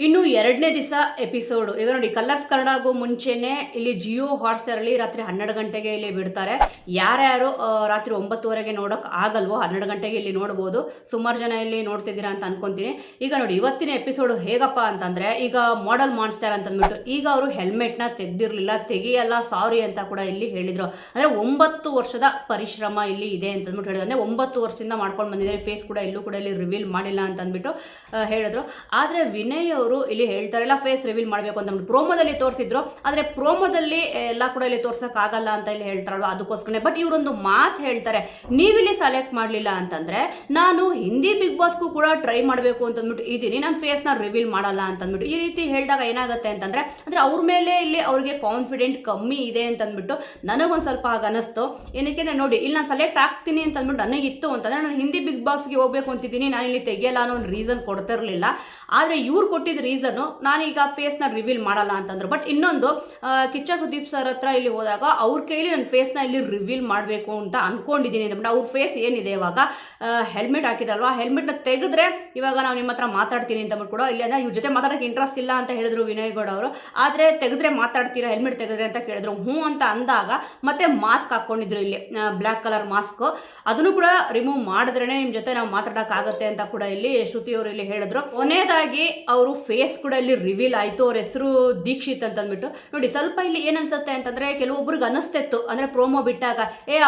ಇನ್ನು ಎರಡನೇ ದಿವಸ ಎಪಿಸೋಡ್ ಈಗ ನೋಡಿ, ಕಲರ್ಸ್ ಕನ್ನಡಗೂ ಮುಂಚೆನೆ ಇಲ್ಲಿ ಜಿಯೋ ಹಾಟ್ಸ್ಟಾರ್ ಅಲ್ಲಿ ರಾತ್ರಿ 12 ಗಂಟೆಗೆ ಇಲ್ಲಿ ಬಿಡ್ತಾರೆ. ಯಾರ್ಯಾರು ರಾತ್ರಿ 9:30ಗೆ ನೋಡಕ್ ಆಗಲ್ವೋ 12 ಗಂಟೆಗೆ ಇಲ್ಲಿ ನೋಡಬಹುದು. ಸುಮಾರು ಜನ ಇಲ್ಲಿ ನೋಡ್ತಿದ್ದೀರಾ ಅಂತ ಅನ್ಕೊಂತೀನಿ. ಈಗ ನೋಡಿ, ಇವತ್ತಿನ ಎಪಿಸೋಡ್ ಹೇಗಪ್ಪ ಅಂತಂದ್ರೆ, ಈಗ ಮಾಡೆಲ್ ಮಾನ್ಸ್ಟರ್ ಅಂತ ಅಂದ್ಬಿಟ್ಟು ಈಗ ಅವರು ಹೆಲ್ಮೆಟ್ ನ ತೆಗ್ದಿರ್ಲಿಲ್ಲ, ತೆಗಿಯಲ್ಲ, ಸಾರಿ ಅಂತ ಕೂಡ ಇಲ್ಲಿ ಹೇಳಿದ್ರು. ಅಂದ್ರೆ 9 ವರ್ಷದ ಪರಿಶ್ರಮ ಇಲ್ಲಿ ಇದೆ ಅಂತ ಅಂದ್ಬಿಟ್ಟು ಹೇಳಿದ್ರು. ಅಂದ್ರೆ 9 ವರ್ಷದಿಂದ ಮಾಡ್ಕೊಂಡು ಬಂದಿದ್ದಾರೆ. ಫೇಸ್ ಕೂಡ ಇಲ್ಲೂ ಕೂಡ ಇಲ್ಲಿ ರಿವೀಲ್ ಮಾಡಿಲ್ಲ ಅಂತ ಅಂದ್ಬಿಟ್ಟು ಹೇಳಿದ್ರು. ಆದ್ರೆ ವಿನಯ್ ಅವರು ಇಲ್ಲಿ ಹೇಳ್ತಾರಲ್ಲ, ಫೇಸ್ ರಿವೀಲ್ ಮಾಡಬೇಕು ಅಂತ ಪ್ರೋಮೋದಲ್ಲಿ ತೋರಿಸಿದ್ರು. ಆದ್ರೆ ಪ್ರೋಮೋದಲ್ಲಿ ಎಲ್ಲ ಕೂಡ ಇಲ್ಲಿ ತೋರ್ಸಕ್ ಆಗಲ್ಲ ಅಂತ ಇಲ್ಲಿ ಹೇಳ್ತಾರಲ್ವ, ಅದಕ್ಕೋಸ್ಕರ. ಬಟ್ ಇವರೊಂದು ಮಾತು ಹೇಳ್ತಾರೆ, ನೀವಿಲ್ಲಿ ಸೆಲೆಕ್ಟ್ ಮಾಡ್ಲಿಲ್ಲ ಅಂತಂದ್ರೆ ನಾನು ಹಿಂದಿ ಬಿಗ್ ಬಾಸ್ಗೂ ಕೂಡ ಟ್ರೈ ಮಾಡಬೇಕು ಅಂತ ಅಂದ್ಬಿಟ್ಟು ಇದೀನಿ, ನಾನು ಫೇಸ್ ನ ರಿವೀಲ್ ಮಾಡಲ್ಲ ಅಂತ ಅಂದ್ಬಿಟ್ಟು ಈ ರೀತಿ ಹೇಳಿದಾಗ ಏನಾಗುತ್ತೆ ಅಂತಂದ್ರೆ, ಅಂದ್ರೆ ಅವ್ರ ಮೇಲೆ ಇಲ್ಲಿ ಅವ್ರಿಗೆ ಕಾನ್ಫಿಡೆಂಟ್ ಕಮ್ಮಿ ಇದೆ ಅಂತ ಅಂದ್ಬಿಟ್ಟು ನನಗೊಂದ್ ಸ್ವಲ್ಪ ಆಗ ಅನಿಸ್ತು. ಏನಕ್ಕೆ ನೋಡಿ, ಇಲ್ಲಿ ನಾನು ಸೆಲೆಕ್ಟ್ ಆಗ್ತೀನಿ ಅಂತ ಅಂದ್ಬಿಟ್ಟು ನನಗಿತ್ತು ಅಂತಂದ್ರೆ ನಾನು ಹಿಂದಿ ಬಿಗ್ ಬಾಸ್ಗೆ ಹೋಗ್ಬೇಕು ಅಂತಿದ್ದೀನಿ, ನಾನು ಇಲ್ಲಿ ತೆಗಿಯಲ್ಲ ಅನ್ನೋ ಒಂದು ರೀಸನ್ ಕೊಡ್ತಿರ್ಲಿಲ್ಲ. ಆದ್ರೆ ಇವ್ರು ಕೊಟ್ಟಿದ್ದ ರೀಸನ್ ನಾನೀಗ ಫೇಸ್ ನ ರಿವೀಲ್ ಮಾಡಲ್ಲ ಅಂತಂದ್ರು. ಬಟ್ ಇನ್ನೊಂದು, ಕಿಚ್ಚ ಸುದೀಪ್ ಸರ್ ಹತ್ರ ಇಲ್ಲಿ ಹೋದಾಗ ಅವ್ರ ಕೈಲಿ ನನ್ನ ಫೇಸ್ ನ ಇಲ್ಲಿ ರಿವೀಲ್ ಮಾಡಬೇಕು ಅಂತ ಅನ್ಕೊಂಡಿದ್ದೀನಿ ಅಂತ. ಅವ್ರ ಫೇಸ್ ಏನಿದೆ ಇವಾಗ ಹೆಲ್ಮೆಟ್ ಹಾಕಿದಲ್ವಾ, ಹೆಲ್ಮೆಟ್ ನ ತೆಗೆದ್ರೆ ಇವಾಗ ನಾವು ನಿಮ್ಮ ಹತ್ರ ಮಾತಾಡ್ತೀನಿ ಅಂತ ಕೂಡ ಇಲ್ಲಿ ಇವ್ರ ಜೊತೆ ಮಾತಾಡಕ್ಕೆ ಇಂಟ್ರೆಸ್ಟ್ ಇಲ್ಲ ಅಂತ ಹೇಳಿದ್ರು ವಿನಯ್ ಗೌಡ ಅವರು. ಆದ್ರೆ ತೆಗೆದ್ರೆ ಮಾತಾಡ್ತೀರಾ ಹೆಲ್ಮೆಟ್ ತೆಗೆದ್ರೆ ಅಂತ ಕೇಳಿದ್ರು. ಹ್ಞೂ ಅಂತ ಅಂದಾಗ ಮತ್ತೆ ಮಾಸ್ಕ್ ಹಾಕೊಂಡಿದ್ರು, ಇಲ್ಲಿ ಬ್ಲಾಕ್ ಕಲರ್ ಮಾಸ್ಕ್, ಅದನ್ನು ಕೂಡ ರಿಮೂವ್ ಮಾಡಿದ್ರೇನೆ ನಿಮ್ ಜೊತೆ ನಾವು ಮಾತಾಡಕ್ ಆಗತ್ತೆ ಅಂತ ಕೂಡ ಇಲ್ಲಿ ಶ್ರುತಿ ಅವರು ಇಲ್ಲಿ ಹೇಳಿದ್ರು. ಕೊನೆಯದಾಗಿ ಅವರು ಫೇಸ್ ಕೂಡ ಇಲ್ಲಿ ರಿವೀಲ್ ಆಯ್ತು. ಅವ್ರ ಹೆಸರು ದೀಕ್ಷಿತ್ ಅಂತ ಅಂದ್ಬಿಟ್ಟು. ನೋಡಿ, ಸ್ವಲ್ಪ ಇಲ್ಲಿ ಏನ್ ಅನ್ಸುತ್ತೆ ಅಂತಂದ್ರೆ, ಕೆಲವೊಬ್ರಿಗೆ ಅನಿಸ್ತಿತ್ತು ಅಂದ್ರೆ ಪ್ರೋಮೋ ಬಿಟ್ಟಾಗ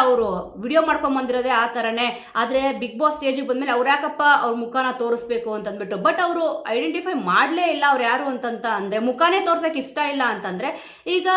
ಅವರು ವಿಡಿಯೋ ಮಾಡ್ಕೊಂಡ್ ಬಂದಿರೋದೇ ಆ ತರನೇ, ಆದ್ರೆ ಬಿಗ್ ಬಾಸ್ ಸ್ಟೇಜ್ ಬಂದ್ಮೇಲೆ ಅವ್ರ ಯಾಕಪ್ಪ ಅವ್ರ ಮುಖನ ತೋರಿಸ್ಬೇಕು ಅಂತ ಅಂದ್ಬಿಟ್ಟು. ಬಟ್ ಅವರು ಐಡೆಂಟಿಫೈ ಮಾಡ್ಲೇ ಇಲ್ಲ ಅವ್ರು ಯಾರು ಅಂತಂತ ಅಂದ್ರೆ, ಮುಖಾನೇ ತೋರ್ಸಕ್ ಇಷ್ಟ ಇಲ್ಲ ಅಂತಂದ್ರೆ ಈಗ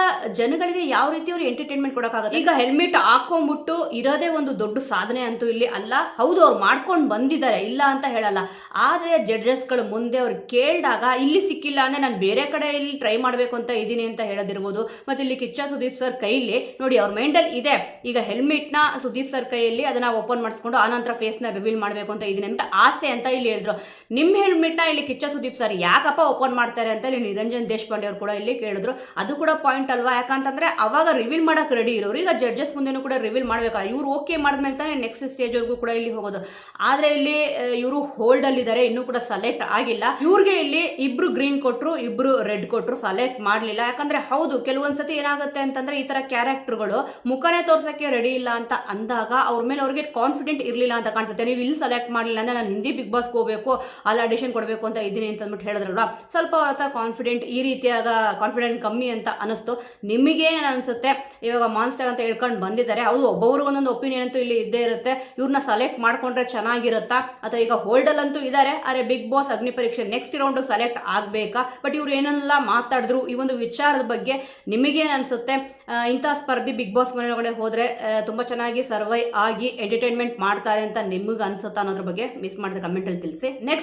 ಜನಗಳಿಗೆ ಯಾವ ರೀತಿ ಅವ್ರು ಎಂಟರ್ಟೈನ್ಮೆಂಟ್ ಕೊಡಕ್ಕಾಗುತ್ತೆ. ಈಗ ಹೆಲ್ಮೆಟ್ ಹಾಕೊಂಡ್ಬಿಟ್ಟು ಇರೋದೇ ಒಂದು ದೊಡ್ಡ ಸಾಧನೆ ಅಂತೂ ಇಲ್ಲಿ ಅಲ್ಲ. ಹೌದು, ಅವ್ರು ಮಾಡ್ಕೊಂಡು ಬಂದಿದ್ದಾರೆ, ಇಲ್ಲ ಅಂತ ಹೇಳಲ್ಲ. ಆದ್ರೆ ಜಡ್ಜಸ್ ಗಳು ಮುಂದೆ ಅವ್ರು ಕೇಳಿದಾಗ ಇಲ್ಲಿ ಸಿಕ್ಕಿಲ್ಲ ಅಂದ್ರೆ ನಾನು ಬೇರೆ ಕಡೆ ಇಲ್ಲಿ ಟ್ರೈ ಮಾಡ್ಬೇಕು ಅಂತ ಇದೀನಿ ಅಂತ ಹೇಳದಿರ್ಬೋದು. ಮತ್ತೆ ಇಲ್ಲಿ ಕಿಚ್ಚ ಸುದೀಪ್ ಸರ್ ಕೈಲಿ ನೋಡಿ, ಅವ್ರ ಮೈಂಡಲ್ಲಿ ಇದೆ ಈಗ ಹೆಲ್ಮೆಟ್ ನ ಸುದೀಪ್ ಸರ್ ಕೈಯಲ್ಲಿ ಅದನ್ನ ಓಪನ್ ಮಾಡಿಸ್ಕೊಂಡು ಆನಂತರ ಫೇಸ್ ನ ರಿವೀಲ್ ಮಾಡ್ಬೇಕು ಅಂತ ಇದೀನಿ ಅಂತ ಆಸೆ ಅಂತ ಇಲ್ಲಿ ಹೇಳಿದ್ರು. ನಿಮ್ ಹೆಲ್ಮೆಟ್ ನ ಇಲ್ಲಿ ಕಿಚ್ಚ ಸುದೀಪ್ ಸರ್ ಯಾಕಪ್ಪ ಓಪನ್ ಮಾಡ್ತಾರೆ ಅಂತ ಇಲ್ಲಿ ನಿರಂಜನ್ ದೇಶಪಾಂಡೆ ಅವರು ಕೂಡ ಇಲ್ಲಿ ಕೇಳಿದ್ರು. ಅದು ಕೂಡ ಪಾಯಿಂಟ್ ಅಲ್ವಾ, ಯಾಕಂತಂದ್ರೆ ಅವಾಗ ರಿವೀಲ್ ಮಾಡಕ್ ರೆಡಿ ಇರೋರು ಈಗ ಜಡ್ಜಸ್ ಮುಂದೆನೂ ಕೂಡ ರಿವೀಲ್ ಮಾಡ್ಬೇಕಲ್ಲ. ಇವ್ರು ಓಕೆ ಮಾಡಿದ್ಮೇಲೆ ತಾನೇ ನೆಕ್ಸ್ಟ್ ಸ್ಟೇಜ್ ವರ್ಗೂ ಕೂಡ ಇಲ್ಲಿ ಹೋಗೋದು. ಆದ್ರೆ ಇಲ್ಲಿ ಇವರು ಹೋಲ್ಡ್ ಅಲ್ಲಿ ಇದ್ದಾರೆ, ಇನ್ನೂ ಕೂಡ ಸೆಲೆಕ್ಟ್ ಆಗಿಲ್ಲ. ಇವ್ರಿಗೆ ಇಲ್ಲಿ ಇಬ್ರು ಗ್ರೀನ್ ಕೊಟ್ರು, ಇಬ್ರು ರೆಡ್ ಕೊಟ್ರು, ಸೆಲೆಕ್ಟ್ ಮಾಡ್ಲಿಲ್ಲ. ಯಾಕಂದ್ರೆ ಹೌದು, ಕೆಲವೊಂದ್ಸತಿ ಏನಾಗುತ್ತೆ ಅಂತಂದ್ರೆ ಈ ತರ ಕ್ಯಾರೆಕ್ಟರ್ಗಳು ಮುಖನೇ ತೋರ್ಸಕ್ಕೆ ರೆಡಿ ಇಲ್ಲ ಅಂತ ಅಂದಾಗ ಅವ್ರ ಮೇಲೆ ಅವ್ರಿಗೆ ಕಾನ್ಫಿಡೆಂಟ್ ಇರ್ಲಿಲ್ಲ ಅಂತ ಕಾಣಿಸುತ್ತೆ. ನೀವು ಇಲ್ಲಿ ಸೆಲೆಕ್ಟ್ ಮಾಡಲಿಲ್ಲ ಅಂದ್ರೆ ನಾನು ಹಿಂದಿ ಬಿಗ್ ಬಾಸ್ಗೆ ಹೋಗ್ಬೇಕು, ಅಲ್ಲಿ ಆಡಿಷನ್ ಕೊಡಬೇಕು ಅಂತ ಇದೀನಿ ಅಂತ ಅಂದ್ಬಿಟ್ಟು ಹೇಳಿದ್ರಲ್ವಾ, ಸ್ವಲ್ಪ ಕಾನ್ಫಿಡೆಂಟ್ ಈ ರೀತಿಯಾದ ಕಾನ್ಫಿಡೆಂಟ್ ಕಮ್ಮಿ ಅಂತ ಅನಿಸ್ತು. ನಿಮಗೆ ಏನ್ ಅನ್ಸುತ್ತೆ? ಇವಾಗ ಮಾನ್ಸ್ಟರ್ ಅಂತ ಹೇಳ್ಕೊಂಡು ಬಂದಿದ್ದಾರೆ, ಹೌದು, ಒಬ್ಬೊಬ್ರಿಗೆ ಒಂದೊಂದು ಒಪಿನಿಯನ್ ಅಂತೂ ಇಲ್ಲಿ ಇದ್ದೇ ಇರುತ್ತೆ. ಇವ್ರನ್ನ ಸೆಲೆಕ್ಟ್ ಮಾಡ್ಕೊಂಡ್ರೆ ಚೆನ್ನಾಗಿರುತ್ತಾ, ಅಥವಾ ಈಗ ಹೋಲ್ಡಲ್ ಅಂತೂ ಇದ್ದಾರೆ, ಆದ್ರೆ ಬಿಗ್ ಬಾಸ್ ಅಗ್ನಿ ಪರೀಕ್ಷೆ ನೆಕ್ಸ್ಟ್ ರೌಂಡ್ ಸೆಲೆಕ್ಟ್ ಆಗ್ಬೇಕಾ? ಬಟ್ ಇವ್ರು ಏನೆಲ್ಲ ಮಾತಾಡಿದ್ರು ಈ ಒಂದು ವಿಚಾರದ ಬಗ್ಗೆ ನಿಮಗೇನು ಅನ್ಸುತ್ತೆ? ಇಂತಹ ಸ್ಪರ್ಧಿ ಬಿಗ್ ಬಾಸ್ ಮನೆಯೊಳಗಡೆ ಹೋದ್ರೆ ತುಂಬಾ ಚೆನ್ನಾಗಿ ಸರ್ವೈ ಆಗಿ ಎಂಟರ್ಟೈನ್ಮೆಂಟ್ ಮಾಡ್ತಾರೆ ಅಂತ ನಿಮಗೆ ಅನ್ಸುತ್ತಾ ಅನ್ನೋದ್ರ ಬಗ್ಗೆ ಮಿಸ್ ಮಾಡಿದ ಕಮೆಂಟ್ ಅಲ್ಲಿ ತಿಳಿಸಿ. ನೆಕ್ಸ್ಟ್